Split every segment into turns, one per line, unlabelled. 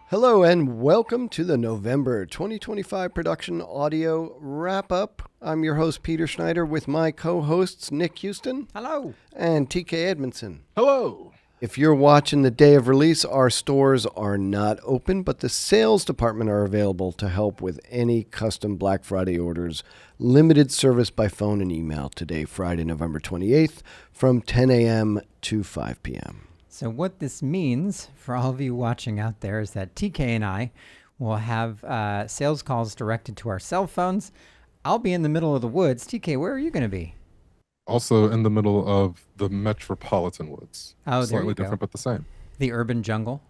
Hello and welcome to the November 2025 production audio wrap-up. I'm your host, Peter Schneider, with my co-hosts, Nick Huston.
Hello.
And TK Edmondson.
Hello.
If you're watching the day of release, our stores are not open, but the sales department are available to help with any custom Black Friday orders. Limited service by phone and email today, Friday, November 28th, from 10 a.m. to 5 p.m.
So what this means for all of you watching out there is that TK and I will have sales calls directed to our cell phones. I'll be in the middle of the woods. TK, where are you going to be?
Also in the middle of the metropolitan woods.
Oh, there
Slightly
you go.
different, but the same.
The urban jungle.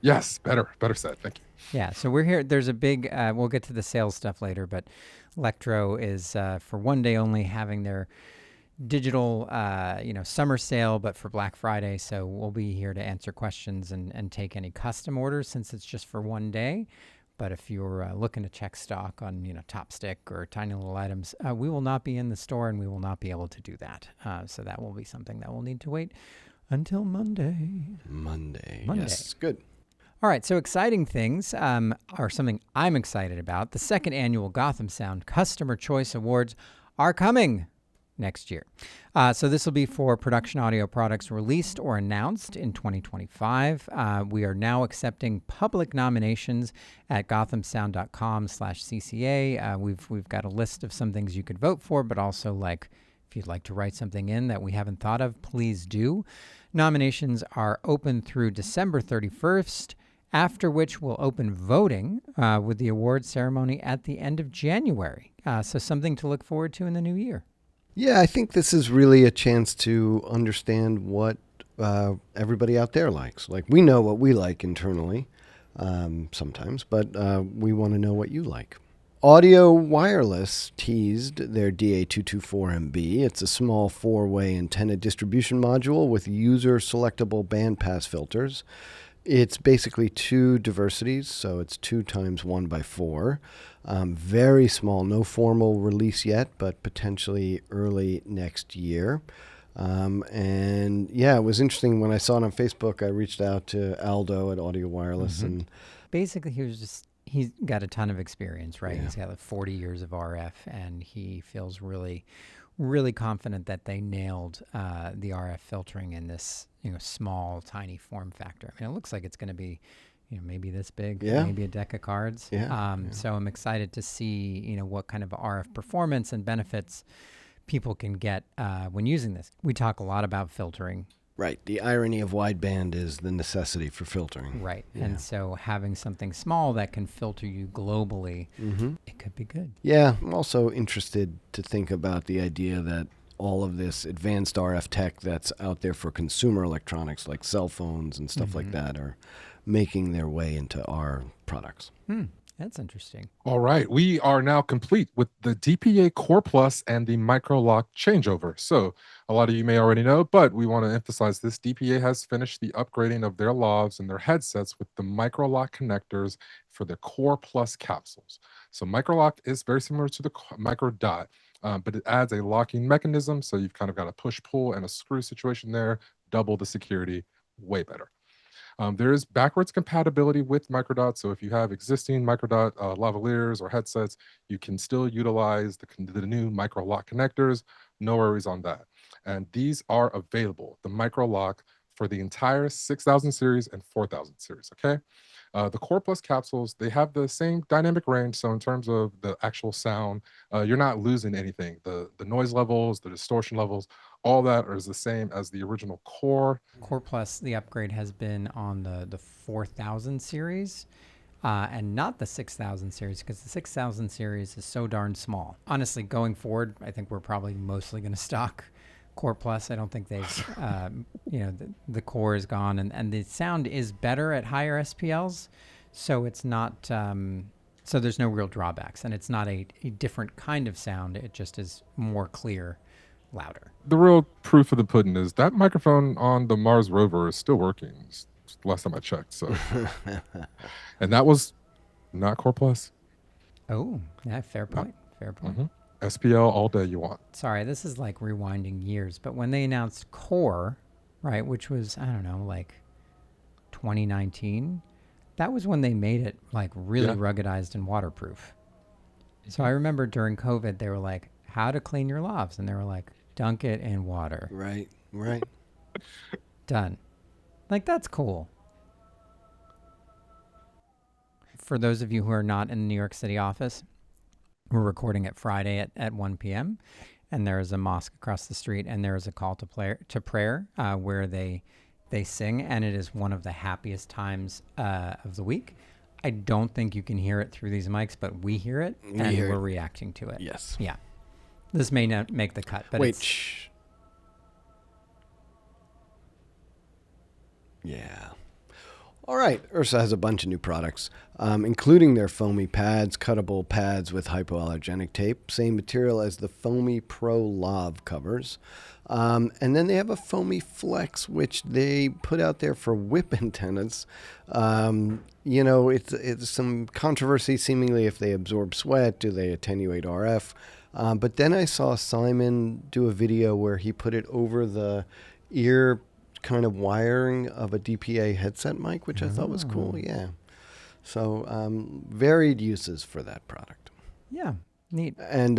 Yes, better said. Thank you.
Yeah, so we're here. There's a big, we'll get to the sales stuff later, but Lectro is for one day only having their digital, summer sale, but for Black Friday. So we'll be here to answer questions and take any custom orders since it's just for one day. But if you're looking to check stock on, Top Stick or Tiny Little Items, we will not be in the store and we will not be able to do that. So that will be something that we'll need to wait until Monday.
Monday. Yes, good.
All right, so exciting things are something I'm excited about. The second annual Gotham Sound Customer Choice Awards are coming next year. So this will be for production audio products released or announced in 2025. We are now accepting public nominations at gothamsound.com/CCA. We've got a list of some things you could vote for, but also if you'd like to write something in that we haven't thought of, please do. Nominations are open through December 31st, after which we'll open voting with the award ceremony at the end of January. So something to look forward to in the new year.
Yeah, I think this is really a chance to understand what everybody out there likes. Like, we know what we like internally sometimes, but we want to know what you like. Audio Wireless teased their DA224MB. It's a small 4-way antenna distribution module with user-selectable bandpass filters. It's basically two diversities, so it's 2 times 1 by 4. Very small, no formal release yet, but potentially early next year. And yeah, it was interesting when I saw it on Facebook. I reached out to Aldo at Audio Wireless, and
basically he's got a ton of experience, right?
Yeah.
He's got 40 years of RF, and he feels really, really confident that they nailed the RF filtering in this small, tiny form factor. I mean, it looks like it's going to be maybe this big, maybe a deck of cards. So I'm excited to see, what kind of RF performance and benefits people can get when using this. We talk a lot about filtering.
Right. The irony of wideband is the necessity for filtering.
Right. Yeah. And so having something small that can filter you globally, it could be good.
Yeah. I'm also interested to think about the idea that all of this advanced RF tech that's out there for consumer electronics like cell phones and stuff like that are making their way into our products.
That's interesting.
All right. We are now complete with the DPA Core Plus and the MicroLock changeover. So a lot of you may already know, but we want to emphasize this. DPA has finished the upgrading of their lavs and their headsets with the MicroLock connectors for the Core Plus capsules. So MicroLock is very similar to the MicroDot, but it adds a locking mechanism. So you've kind of got a push-pull and a screw situation there, double the security, way better. There is backwards compatibility with MicroDot, so if you have existing MicroDot lavaliers or headsets, you can still utilize the new MicroLock connectors. No worries on that. And these are available, the MicroLock, for the entire 6000 series and 4000 series, okay? The Core Plus capsules, they have the same dynamic range, so in terms of the actual sound, you're not losing anything. The noise levels, the distortion levels, all that is the same as the original Core.
Core Plus, the upgrade has been on the 4000 series and not the 6000 series, because the 6000 series is so darn small. Honestly, going forward, I think we're probably mostly going to stock Core Plus. I don't think they've, the core is gone, and the sound is better at higher SPLs, so it's not, so there's no real drawbacks, and it's not a different kind of sound. It just is more clear, louder.
The real proof of the pudding is that microphone on the Mars rover is still working. It's the last time I checked. So, and that was not Core Plus.
Oh, yeah, fair point. Fair point.
SPL all day you want.
Sorry, this is like rewinding years, but when they announced Core, right, which was, I don't know, like 2019, That was when they made it like really
Yeah.
ruggedized and waterproof. So I remember during COVID, they were like, how to clean your lavs. And they were like, dunk it in water.
Right. Right.
Done. Like, that's cool. For those of you who are not in the New York City office, we're recording it Friday at 1 p.m. And there is a mosque across the street, and there is a call to prayer where they sing, and it is one of the happiest times of the week. I don't think you can hear it through these mics, but we hear it, and we're reacting to it.
Yes.
Yeah. This may not make the cut, but
Wait.
it's...
Shh. Yeah. All right. Ursa has a bunch of new products, including their foamy pads, cuttable pads with hypoallergenic tape, same material as the Foamy Pro Lav covers. And then they have a Foamy Flex, which they put out there for whip antennas. It's some controversy seemingly if they absorb sweat, do they attenuate RF? But then I saw Simon do a video where he put it over the ear kind of wiring of a DPA headset mic, which I thought was cool. Yeah. So varied uses for that product.
Yeah. Neat.
And,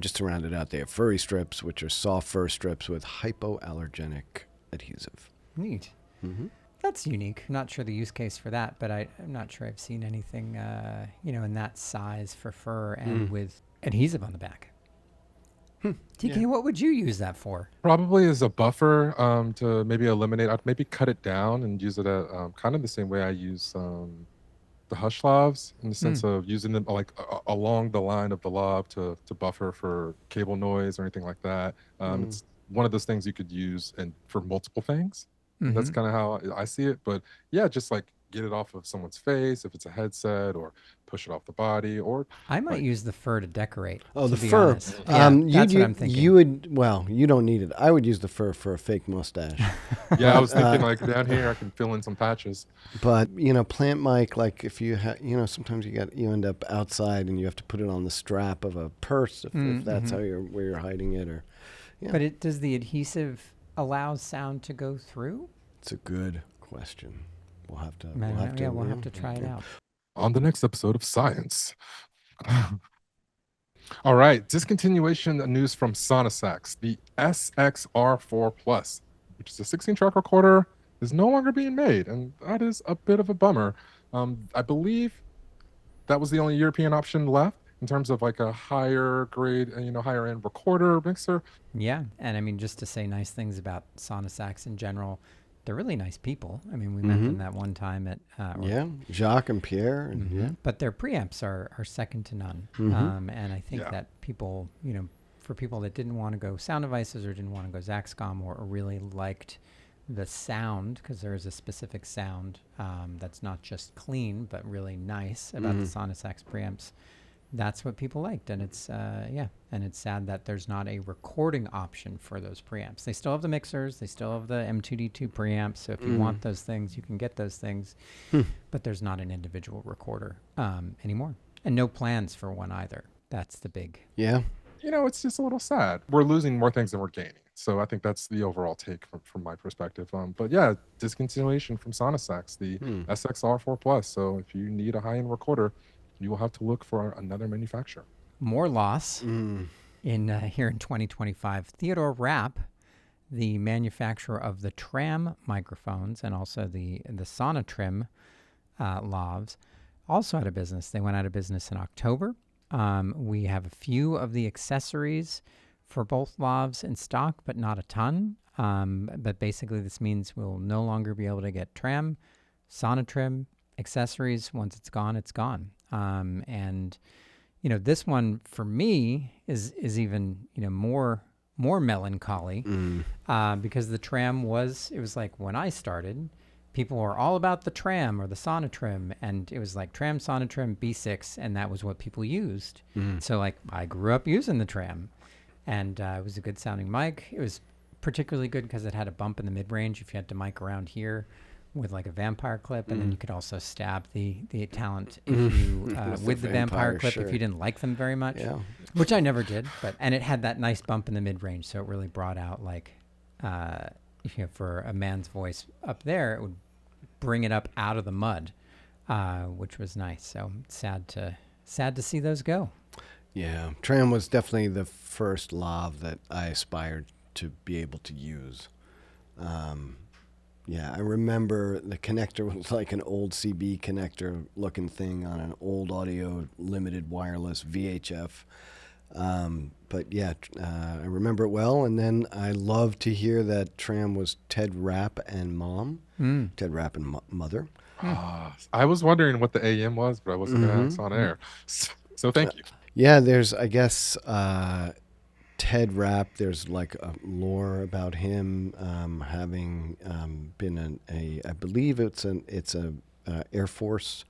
just to round it out, they have furry strips, which are soft fur strips with hypoallergenic adhesive.
Neat.
Mm-hmm.
That's unique. I'm not sure the use case for that, but I'm not sure I've seen anything, in that size for fur and with adhesive on the back. TK, what would you use that for?
Probably as a buffer to maybe eliminate. I'd maybe cut it down and use it kind of the same way I use the hush lavs, in the sense of using them like along the line of the lav to buffer for cable noise or anything like that. It's one of those things you could use and for multiple things. And that's kind of how I see it. But yeah, just like get it off of someone's face if it's a headset, or push it off the body, or
I might use the fur to decorate.
Oh,
to
the
be
fur.
honest. Yeah, that's what I'm thinking.
You don't need it. I would use the fur for a fake mustache.
yeah, I was thinking like down here I can fill in some patches.
But, plant mic, like if you sometimes you end up outside and you have to put it on the strap of a purse if that's where you're hiding it, or
But does the adhesive allow sound to go through?
It's a good question. We'll have to
try it out.
On the next episode of Science. All right, discontinuation news from Sonosax. The SXR4 Plus, which is a 16-track recorder, is no longer being made, and that is a bit of a bummer. I believe that was the only European option left in terms of like a higher grade, higher end recorder mixer.
Yeah, and I mean, just to say nice things about Sonosax in general, they're really nice people. I mean, we met them that one time at...
Jacques and Pierre. And,
But their preamps are second to none. And I think that people, for people that didn't want to go sound devices or didn't want to go Zaxcom or really liked the sound, because there is a specific sound that's not just clean, but really nice about the Sonosax preamps, that's what people liked. And it's, and it's sad that there's not a recording option for those preamps. They still have the mixers. They still have the M2D2 preamps. So if you want those things, you can get those things. But there's not an individual recorder anymore. And no plans for one either. That's the big...
Yeah.
It's just a little sad. We're losing more things than we're gaining. So I think that's the overall take from my perspective. But yeah, discontinuation from Sonosax, the SXR4 Plus. So if you need a high-end recorder, you will have to look for another manufacturer.
More loss in here in 2025. Theodore Rapp, the manufacturer of the TRAM microphones and also the Sonotrim lavs, also out of business. They went out of business in October. We have a few of the accessories for both lavs in stock, but not a ton. But basically, this means we'll no longer be able to get TRAM, Sonotrim accessories. Once it's gone, it's gone. And this one for me is even more melancholy because the TRAM was like when I started, people were all about the TRAM or the Sonotrim, and it was like TRAM, Sonotrim, B6, and that was what people used. So like I grew up using the TRAM, and it was a good sounding mic. It was particularly good because it had a bump in the mid range if you had to mic around here with like a vampire clip, and then you could also stab the talent if you with the vampire clip if you didn't like them very much, which I never did. And it had that nice bump in the mid range, so it really brought out like for a man's voice up there, it would bring it up out of the mud which was nice. So sad to see those go.
Yeah, TRAM was definitely the first lav that I aspired to be able to use. Yeah, I remember the connector was like an old CB connector looking thing on an old audio limited wireless VHF. But yeah, I remember it well. And then I love to hear that TRAM was Ted Rapp and Mom, Ted Rapp and Mother.
I was wondering what the AM was, but I wasn't going to ask on air. So thank you.
Yeah, there's, I guess, Ted Rapp, there's like a lore about him having been I believe it's a Air Force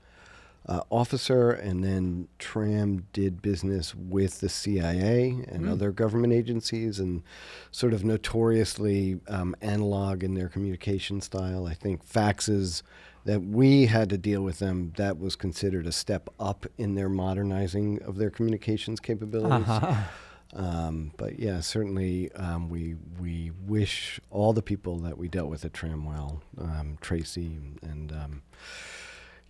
officer, and then TRAM did business with the CIA and other government agencies, and sort of notoriously analog in their communication style. I think faxes that we had to deal with them, that was considered a step up in their modernizing of their communications capabilities. But yeah, certainly we wish all the people that we dealt with at TRAM well, Tracy and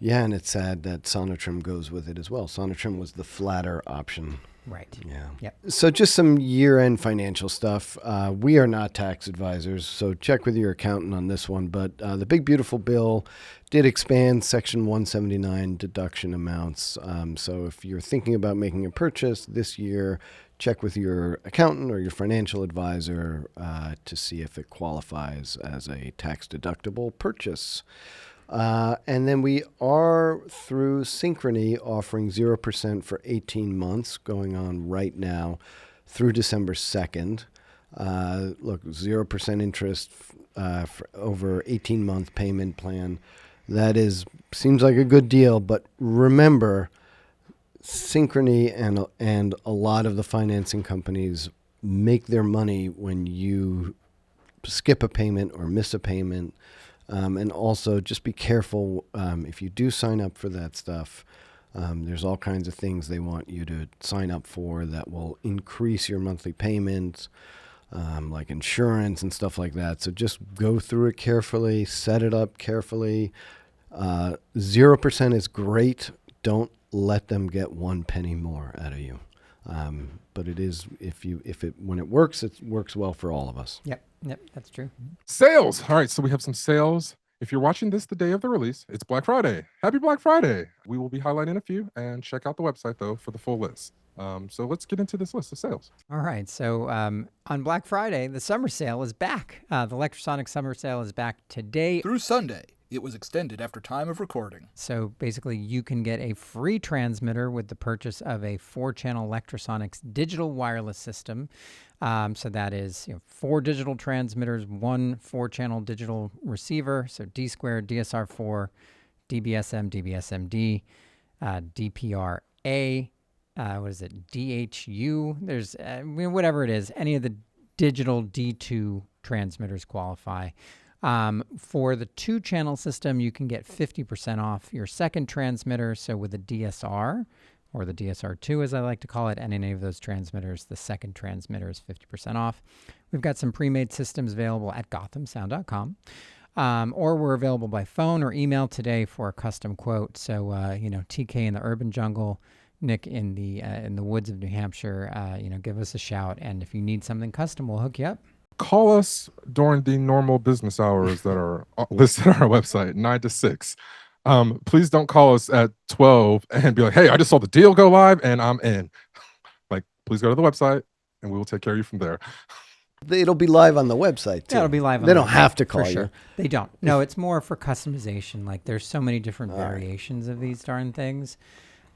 yeah, and it's sad that Sonotrim goes with it as well. Sonotrim was the flatter option.
Right.
Yeah.
Yep.
So just some year-end financial stuff. We are not tax advisors, so check with your accountant on this one. But the Big Beautiful Bill did expand Section 179 deduction amounts. So if you're thinking about making a purchase this year, check with your accountant or your financial advisor to see if it qualifies as a tax-deductible purchase. And then we are, through Synchrony, offering 0% for 18 months, going on right now through December 2nd. Look, 0% interest for over 18-month payment plan. That seems like a good deal, but remember, Synchrony and a lot of the financing companies make their money when you skip a payment or miss a payment. And also, just be careful if you do sign up for that stuff. There's all kinds of things they want you to sign up for that will increase your monthly payments, like insurance and stuff like that. So just go through it carefully, set it up carefully. 0% is great. Don't let them get 1 penny more out of you. But it is, when it works well for all of us.
Yep, that's true.
Sales. All right, so we have some sales. If you're watching this the day of the release, it's Black Friday. Happy Black Friday. We will be highlighting a few, and check out the website, though, for the full list. So let's get into this list of sales.
All right. So on Black Friday, the summer sale is back. The Lecrosonics summer sale is back today
through Sunday. It was extended after time of recording.
So basically, you can get a free transmitter with the purchase of a 4-channel Lecrosonics digital wireless system. So that is 4 digital transmitters, 1 4-channel digital receiver, so D squared, DSR4, DBSM, DBSMD, DPRA, DHU. There's whatever it is, any of the digital D2 transmitters qualify. For the 2-channel system, you can get 50% off your second transmitter. So with a DSR, or the DSR2 as I like to call it, and any of those transmitters, the second transmitter is 50% off. We've got some pre-made systems available at gothamsound.com. Or we're available by phone or email today for a custom quote. So, TK in the urban jungle, Nick in the woods of New Hampshire, give us a shout. And if you need something custom, we'll hook you up.
Call us during the normal business hours that are listed on our website, 9 to 6. Please don't call us at 12 and be like, hey, I just saw the deal go live and I'm in. Like, please go to the website and we will take care of you from there.
It'll be live on the website, too.
Yeah, it'll be live on
They
the
don't
website,
have to call
for
you.
sure. They don't. No, it's more for customization. Like, there's so many different variations of these darn things.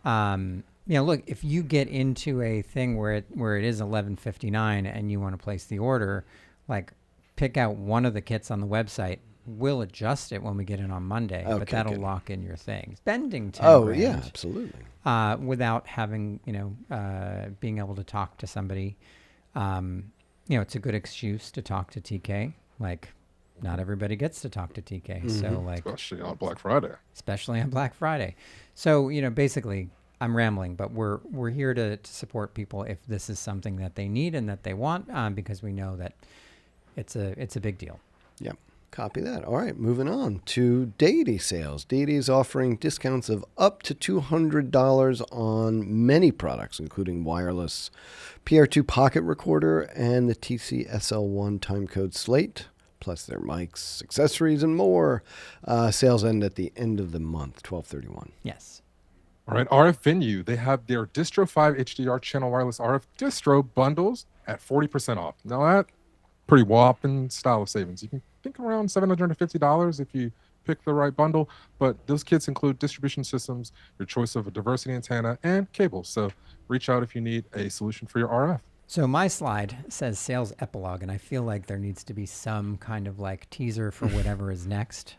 Look, if you get into a thing where it is 11:59 and you want to place the order, like, pick out one of the kits on the website. We'll adjust it when we get in on Monday, but that'll lock in your thing. Spending 10 grand,
yeah, absolutely.
Without having, being able to talk to somebody. It's a good excuse to talk to TK. Like, not everybody gets to talk to TK. Mm-hmm. So, like,
especially on Black Friday.
So, basically, I'm rambling, but we're here to support people if this is something that they need and that they want, because we know that it's a big deal.
Yeah. Copy that. All right, moving on to Deity sales. Deity is offering discounts of up to $200 on many products, including wireless PR2 pocket recorder and the TC-SL1 timecode slate, plus their mics, accessories, and more. Sales end at the end of the month, 12/31.
Yes.
All right, RF Venue, they have their Distro 5 HDR channel wireless RF distro bundles at 40% off. Now that pretty whopping style of savings. You can think around $750 if you pick the right bundle, but those kits include distribution systems, your choice of a diversity antenna, and cables. So reach out if you need a solution for your RF.
So my slide says sales epilogue, and I feel like there needs to be some kind of like teaser for whatever is next.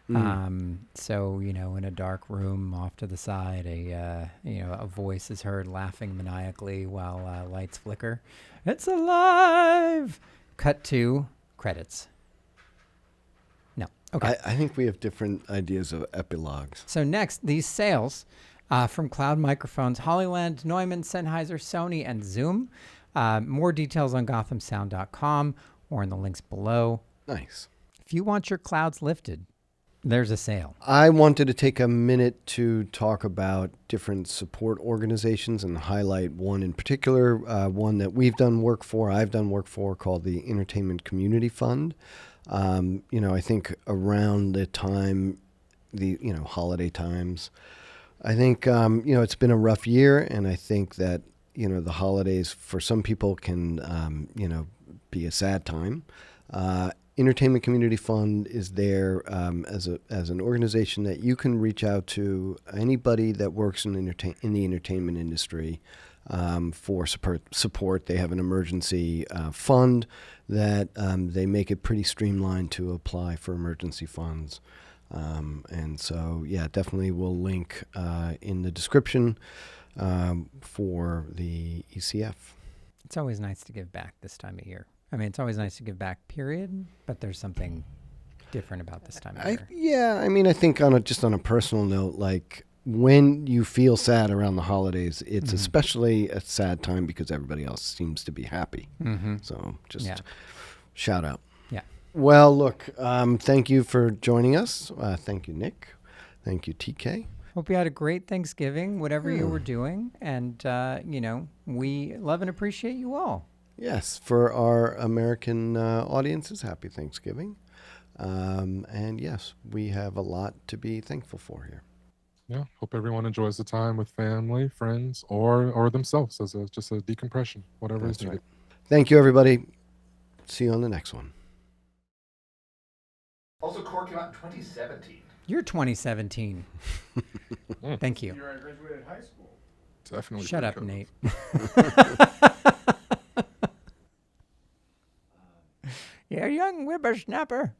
So, you know, in a dark room off to the side, a voice is heard laughing maniacally while lights flicker. It's alive! Cut to credits. No. Okay.
I think we have different ideas of epilogues.
So next, these sales from Cloud Microphones, Hollyland, Neumann, Sennheiser, Sony, and Zoom. More details on gothamsound.com or in the links below.
Nice.
If you want your clouds lifted, there's a sale.
I wanted to take a minute to talk about different support organizations and highlight one in particular, one that I've done work for, called the Entertainment Community Fund. I think around the time, holiday times, I think, it's been a rough year, and I think that, the holidays for some people can, be a sad time. Entertainment Community Fund is there as an organization that you can reach out to anybody that works in the entertainment industry for support. They have an emergency fund that they make it pretty streamlined to apply for emergency funds. And so, yeah, definitely we'll link in the description for the ECF.
It's always nice to give back this time of year. I mean, it's always nice to give back, period, but there's something different about this time of year.
Yeah, I mean, I think on a personal note, like when you feel sad around the holidays, it's especially a sad time because everybody else seems to be happy. So just shout out.
Yeah.
Well, look, thank you for joining us. Thank you, Nick. Thank you, TK.
Hope you had a great Thanksgiving, whatever you were doing. And, we love and appreciate you all.
Yes, for our American audiences, happy Thanksgiving. And yes, we have a lot to be thankful for here.
Yeah, hope everyone enjoys the time with family, friends, or themselves as just a decompression, whatever is needed.
Right. Thank you, everybody. See you on the next one.
Also, Core came out in 2017.
You're 2017. Thank you.
I graduated high school.
Definitely.
Shut up, Nate. You're a young whippersnapper.